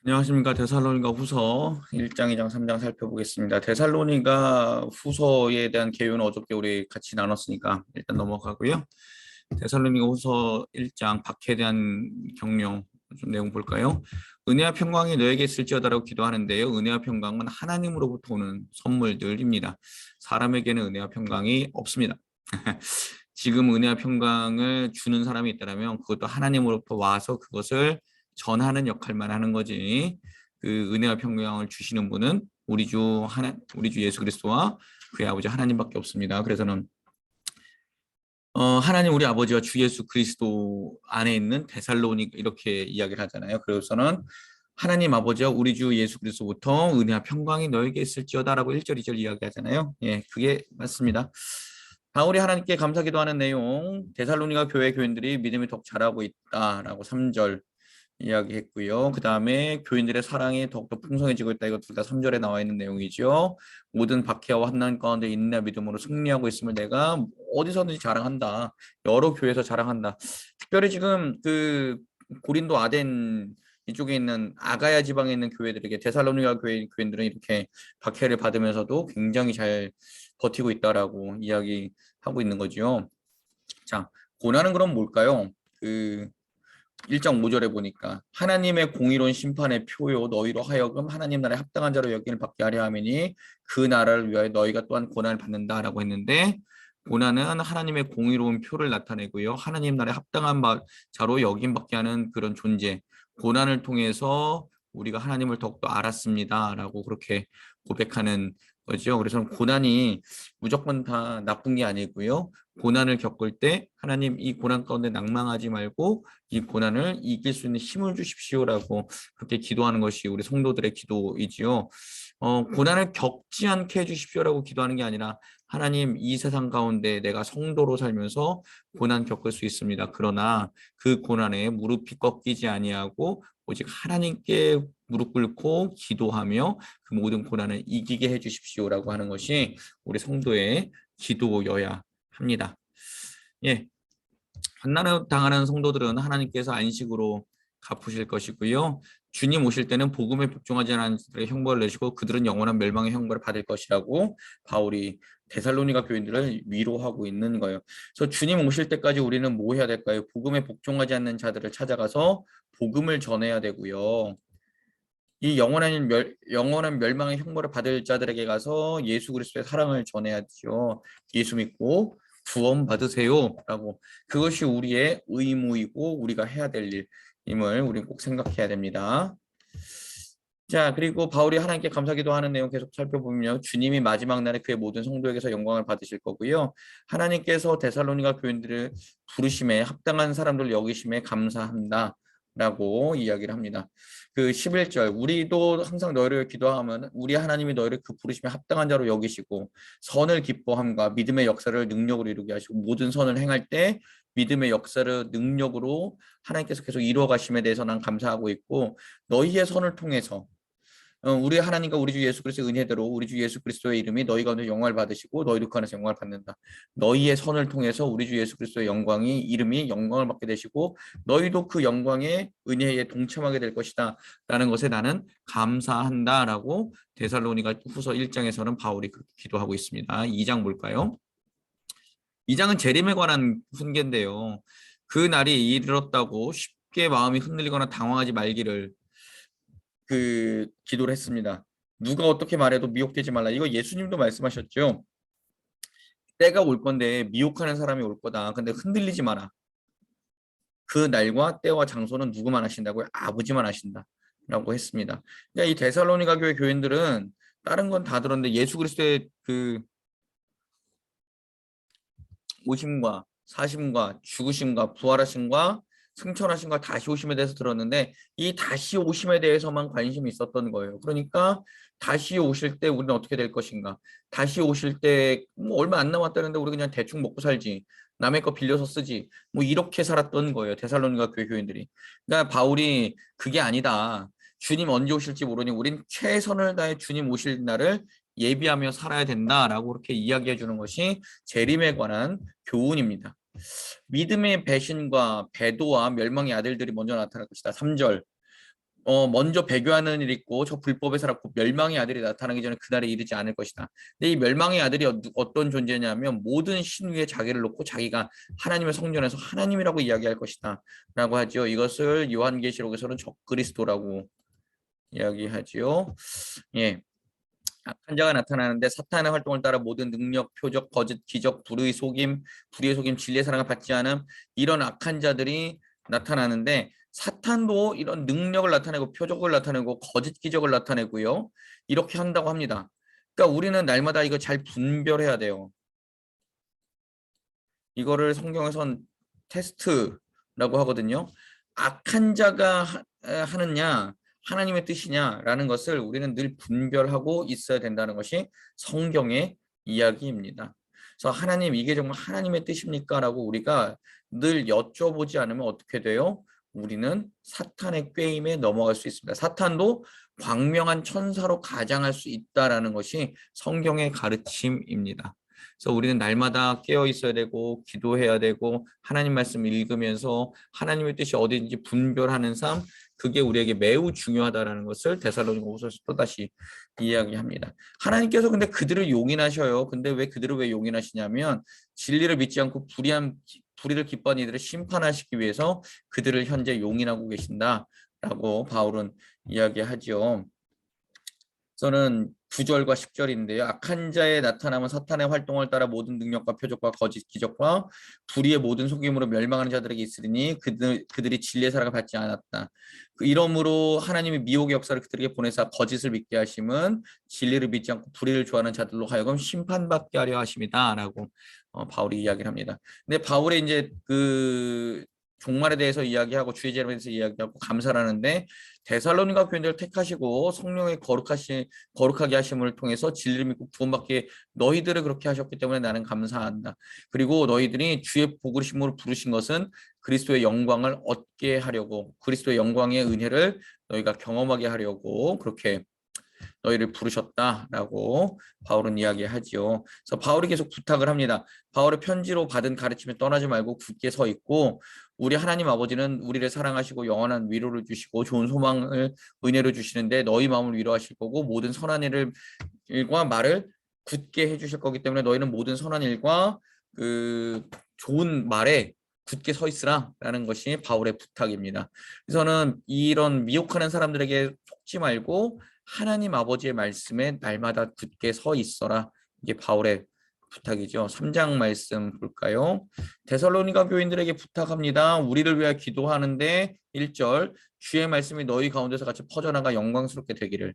안녕하십니까. 데살로니가 후서 1장, 2장, 3장 살펴보겠습니다. 데살로니가 후서에 대한 개요는 어저께 우리 같이 나눴으니까 일단 넘어가고요. 데살로니가 후서 1장 박해에 대한 격려 좀 내용 볼까요? 은혜와 평강이 너에게 있을지어다라고 기도하는데요. 은혜와 평강은 하나님으로부터 오는 선물들입니다. 사람에게는 은혜와 평강이 없습니다. 지금 은혜와 평강을 주는 사람이 있다면 그것도 하나님으로부터 와서 그것을 전하는 역할만 하는 거지. 그 은혜와 평강을 주시는 분은 우리 주 예수 그리스도와 그의 아버지 하나님밖에 없습니다. 그래서는 하나님 우리 아버지와 주 예수 그리스도 안에 있는 데살로니 이렇게 이야기를 하잖아요. 그래서는 하나님 아버지와 우리 주 예수 그리스도부터 은혜와 평강이 너에게 있을지어다라고 1절, 2절 이야기하잖아요. 예, 그게 맞습니다. 바울이 하나님께 감사기도하는 내용, 데살로니가 교회 교인들이 믿음이 더욱 자라고 있다라고 3절 이야기했고요. 그 다음에 교인들의 사랑이 더욱더 풍성해지고 있다. 이거 둘 다 3절에 나와 있는 내용이죠. 모든 박해와 환난 가운데 인내 믿음으로 승리하고 있음을 내가 어디서든지 자랑한다. 여러 교회에서 자랑한다. 특별히 지금 그 고린도 아덴 이쪽에 있는 아가야 지방에 있는 교회들에게 데살로니가 교인들은 이렇게 박해를 받으면서도 굉장히 잘 버티고 있다라고 이야기하고 있는 거죠. 자, 고난은 그럼 뭘까요? 그 1장 5절에 보니까 하나님의 공의로운 심판의 표요 너희로 하여금 하나님 나라에 합당한 자로 여김을 받게 하려 함이니 그 나라를 위하여 너희가 또한 고난을 받는다라고 했는데 고난은 하나님의 공의로운 표를 나타내고요. 하나님 나라에 합당한 자로 여김 받게 하는 그런 존재. 고난을 통해서 우리가 하나님을 더욱더 알았습니다라고 그렇게 고백하는 거죠. 그래서 고난이 무조건 다 나쁜 게 아니고요. 고난을 겪을 때 하나님 이 고난 가운데 낭망하지 말고 이 고난을 이길 수 있는 힘을 주십시오라고 그렇게 기도하는 것이 우리 성도들의 기도이지요. 고난을 겪지 않게 해주십시오라고 기도하는 게 아니라 하나님 이 세상 가운데 내가 성도로 살면서 고난 겪을 수 있습니다. 그러나 그 고난에 무릎이 꺾이지 아니하고 오직 하나님께 무릎 꿇고 기도하며 그 모든 고난을 이기게 해주십시오라고 하는 것이 우리 성도의 기도여야 합니다. 예, 환난을 당하는 성도들은 하나님께서 안식으로 갚으실 것이고요. 주님 오실 때는 복음에 복종하지 않은 자들에게 형벌을 내시고 그들은 영원한 멸망의 형벌을 받을 것이라고 바울이 데살로니가 교인들을 위로하고 있는 거예요. 그래서 주님 오실 때까지 우리는 뭐 해야 될까요? 복음에 복종하지 않는 자들을 찾아가서 복음을 전해야 되고요. 이 영원한 멸망의 형벌을 받을 자들에게 가서 예수 그리스도의 사랑을 전해야죠. 예수 믿고 구원 받으세요라고. 그것이 우리의 의무이고 우리가 해야 될 일임을 우리는 꼭 생각해야 됩니다. 자, 그리고 바울이 하나님께 감사기도 하는 내용 계속 살펴보면요. 주님이 마지막 날에 그의 모든 성도에게서 영광을 받으실 거고요. 하나님께서 데살로니가 교인들을 부르심에 합당한 사람들 여기심에 감사한다. 라고 이야기를 합니다. 그 11절 우리도 항상 너희를 기도하면 우리 하나님이 너희를 그 부르심에 합당한 자로 여기시고 선을 기뻐함과 믿음의 역사를 능력으로 이루게 하시고 모든 선을 행할 때 믿음의 역사를 능력으로 하나님께서 계속 이루어 가심에 대해서 난 감사하고 있고 너희의 선을 통해서 우리 하나님과 우리 주 예수 그리스도의 은혜대로 우리 주 예수 그리스도의 이름이 너희 가운데 영광을 받으시고 너희도 그 안에서 영광을 받는다. 너희의 선을 통해서 우리 주 예수 그리스도의 이름이 영광을 받게 되시고 너희도 그 영광의 은혜에 동참하게 될 것이다. 라는 것에 나는 감사한다라고 데살로니가 후서 1장에서는 바울이 그렇게 기도하고 있습니다. 2장 볼까요? 2장은 재림에 관한 훈계인데요. 그 날이 이르렀다고 쉽게 마음이 흔들리거나 당황하지 말기를 기도를 했습니다. 누가 어떻게 말해도 미혹되지 말라. 이거 예수님도 말씀하셨죠. 때가 올 건데 미혹하는 사람이 올 거다. 근데 흔들리지 마라. 그 날과 때와 장소는 누구만 하신다고요? 아버지만 하신다. 라고 했습니다. 그러니까 이 데살로니가 교회 교인들은 다른 건 다 들었는데 예수 그리스도의 그 오심과 사심과 죽으심과 부활하심과 승천하심과 다시 오심에 대해서 들었는데 이 다시 오심에 대해서만 관심이 있었던 거예요. 그러니까 다시 오실 때 우리는 어떻게 될 것인가? 다시 오실 때뭐 얼마 안 남았다는데 우리 그냥 대충 먹고 살지. 남의 거 빌려서 쓰지. 뭐 이렇게 살았던 거예요. 데살로니가 교회 교인들이. 그러니까 바울이 그게 아니다. 주님 언제 오실지 모르니 우린 최선을 다해 주님 오실 날을 예비하며 살아야 된다라고 그렇게 이야기해 주는 것이 재림에 관한 교훈입니다. 믿음의 배신과 배도와 멸망의 아들들이 먼저 나타날 것이다. 3절 먼저 배교하는 일이 있고 저 불법의 사람 곧 멸망의 아들이 나타나기 전에 그날에 이르지 않을 것이다. 근데 이 멸망의 아들이 어떤 존재냐면 모든 신 위에 자기를 놓고 자기가 하나님의 성전에서 하나님이라고 이야기할 것이다 라고 하죠. 이것을 요한계시록에서는 적그리스도라고 이야기하지요. 예. 악한 자가 나타나는데 사탄의 활동을 따라 모든 능력, 표적, 거짓, 기적, 불의의 속임, 진리의 사랑을 받지 않음 이런 악한 자들이 나타나는데 사탄도 이런 능력을 나타내고 표적을 나타내고 거짓 기적을 나타내고요. 이렇게 한다고 합니다. 그러니까 우리는 날마다 이거 잘 분별해야 돼요. 이거를 성경에선 테스트라고 하거든요. 악한 자가 하느냐 하나님의 뜻이냐라는 것을 우리는 늘 분별하고 있어야 된다는 것이 성경의 이야기입니다. 그래서 하나님 이게 정말 하나님의 뜻입니까? 라고 우리가 늘 여쭤보지 않으면 어떻게 돼요? 우리는 사탄의 꾀임에 넘어갈 수 있습니다. 사탄도 광명한 천사로 가장할 수 있다라는 것이 성경의 가르침입니다. 그래서 우리는 날마다 깨어 있어야 되고 기도해야 되고 하나님 말씀 읽으면서 하나님의 뜻이 어디인지 분별하는 삶 그게 우리에게 매우 중요하다라는 것을 데살로니가후서에서 또다시 이야기합니다. 하나님께서 근데 그들을 용인하셔요. 근데 왜 그들을 왜 용인하시냐면 진리를 믿지 않고 불의를 기뻐하는 이들을 심판하시기 위해서 그들을 현재 용인하고 계신다라고 바울은 이야기하죠. 저는 9절과 10절인데요. 악한 자의 나타남은 사탄의 활동을 따라 모든 능력과 표적과 거짓 기적과 불의의 모든 속임으로 멸망하는 자들에게 있으리니 그들이 진리의 사랑을 받지 않았다. 이러므로 하나님이 미혹의 역사를 그들에게 보내사 거짓을 믿게 하심은 진리를 믿지 않고 불의를 좋아하는 자들로 하여금 심판받게 하려 하심이다. 라고 바울이 이야기를 합니다. 근데 바울의 이제 그 종말에 대해서 이야기하고 주의 재림에 대해서 이야기하고 감사를 하는데 데살로니가 교인들을 택하시고 성령의 거룩하게 하심을 통해서 진리를 믿고 구원받게 너희들을 그렇게 하셨기 때문에 나는 감사한다. 그리고 너희들이 주의 복으심으로 부르신 것은 그리스도의 영광을 얻게 하려고 그리스도의 영광의 은혜를 너희가 경험하게 하려고 그렇게 너희를 부르셨다라고 바울은 이야기하지요. 그래서 바울이 계속 부탁을 합니다. 바울의 편지로 받은 가르침에 떠나지 말고 굳게 서 있고 우리 하나님 아버지는 우리를 사랑하시고 영원한 위로를 주시고 좋은 소망을 은혜로 주시는데 너희 마음을 위로하실 거고 모든 선한 일과 말을 굳게 해주실 거기 때문에 너희는 모든 선한 일과 그 좋은 말에 굳게 서 있으라라는 것이 바울의 부탁입니다. 그래서는 이런 미혹하는 사람들에게 속지 말고 하나님 아버지의 말씀에 날마다 굳게 서 있어라. 이게 바울의 부탁이죠. 3장 말씀 볼까요? 데살로니가 교인들에게 부탁합니다. 우리를 위하여 기도하는데 1절 주의 말씀이 너희 가운데서 같이 퍼져나가 영광스럽게 되기를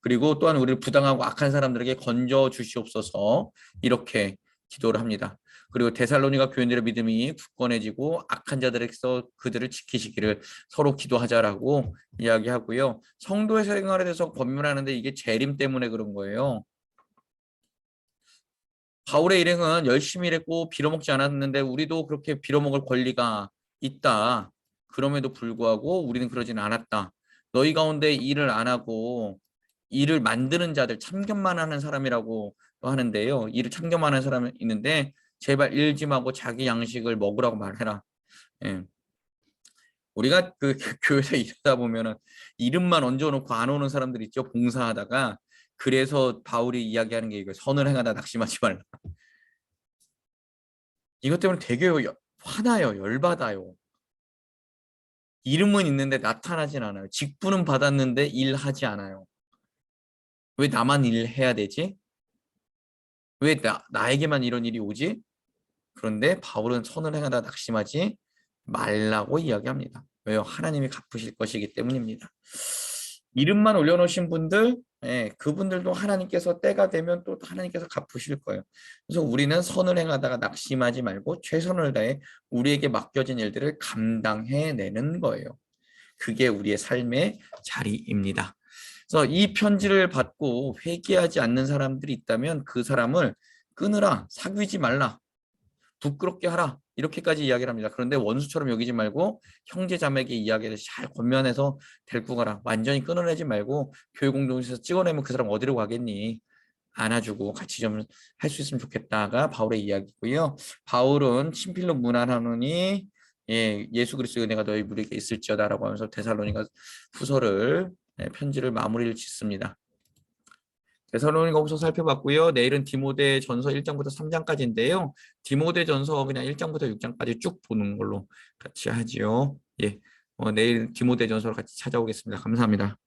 그리고 또한 우리를 부당하고 악한 사람들에게 건져 주시옵소서 이렇게 기도를 합니다. 그리고 데살로니가 교인들의 믿음이 굳건해지고 악한 자들에게서 그들을 지키시기를 서로 기도하자라고 이야기하고요. 성도의 생활에 대해서 권면하는데 이게 재림 때문에 그런 거예요. 바울의 일행은 열심히 일했고 빌어먹지 않았는데 우리도 그렇게 빌어먹을 권리가 있다. 그럼에도 불구하고 우리는 그러지는 않았다. 너희 가운데 일을 안 하고 일을 만드는 자들 참견만 하는 사람이라고 하는데요. 일을 참견만 하는 사람이 있는데 제발 일 좀 하고 자기 양식을 먹으라고 말해라. 예. 우리가 그 교회에서 일하다 보면은 이름만 얹어놓고 안 오는 사람들 있죠. 봉사하다가 그래서 바울이 이야기하는 게 이거 선을 행하다 낙심하지 말라. 이것 때문에 되게 화나요. 열받아요. 이름은 있는데 나타나진 않아요. 직분은 받았는데 일하지 않아요. 왜 나만 일해야 되지? 왜 나에게만 이런 일이 오지? 그런데 바울은 선을 행하다 낙심하지 말라고 이야기합니다. 왜요? 하나님이 갚으실 것이기 때문입니다. 이름만 올려놓으신 분들, 그분들도 하나님께서 때가 되면 또 하나님께서 갚으실 거예요. 그래서 우리는 선을 행하다가 낙심하지 말고 최선을 다해 우리에게 맡겨진 일들을 감당해내는 거예요. 그게 우리의 삶의 자리입니다. 그래서 이 편지를 받고 회개하지 않는 사람들이 있다면 그 사람을 끊으라, 사귀지 말라, 부끄럽게 하라 이렇게까지 이야기를 합니다. 그런데 원수처럼 여기지 말고 형제 자매에게 이야기를 잘 권면해서 데리고 가라. 완전히 끊어내지 말고 교회 공동체에서 찍어내면 그 사람 어디로 가겠니? 안아주고 같이 좀 할 수 있으면 좋겠다가 바울의 이야기고요. 바울은 친필로 문안하노니 예, 예수 그리스도의 은혜가 너희 무리에게 있을지어다라고 하면서 데살로니가 후서를 편지를 마무리를 짓습니다. 데살로니가 후서 살펴봤고요. 내일은 디모데 전서 1장부터 3장까지인데요. 디모데 전서 그냥 1장부터 6장까지 쭉 보는 걸로 같이 하지요. 예. 내일 디모데 전서를 같이 찾아오겠습니다. 감사합니다.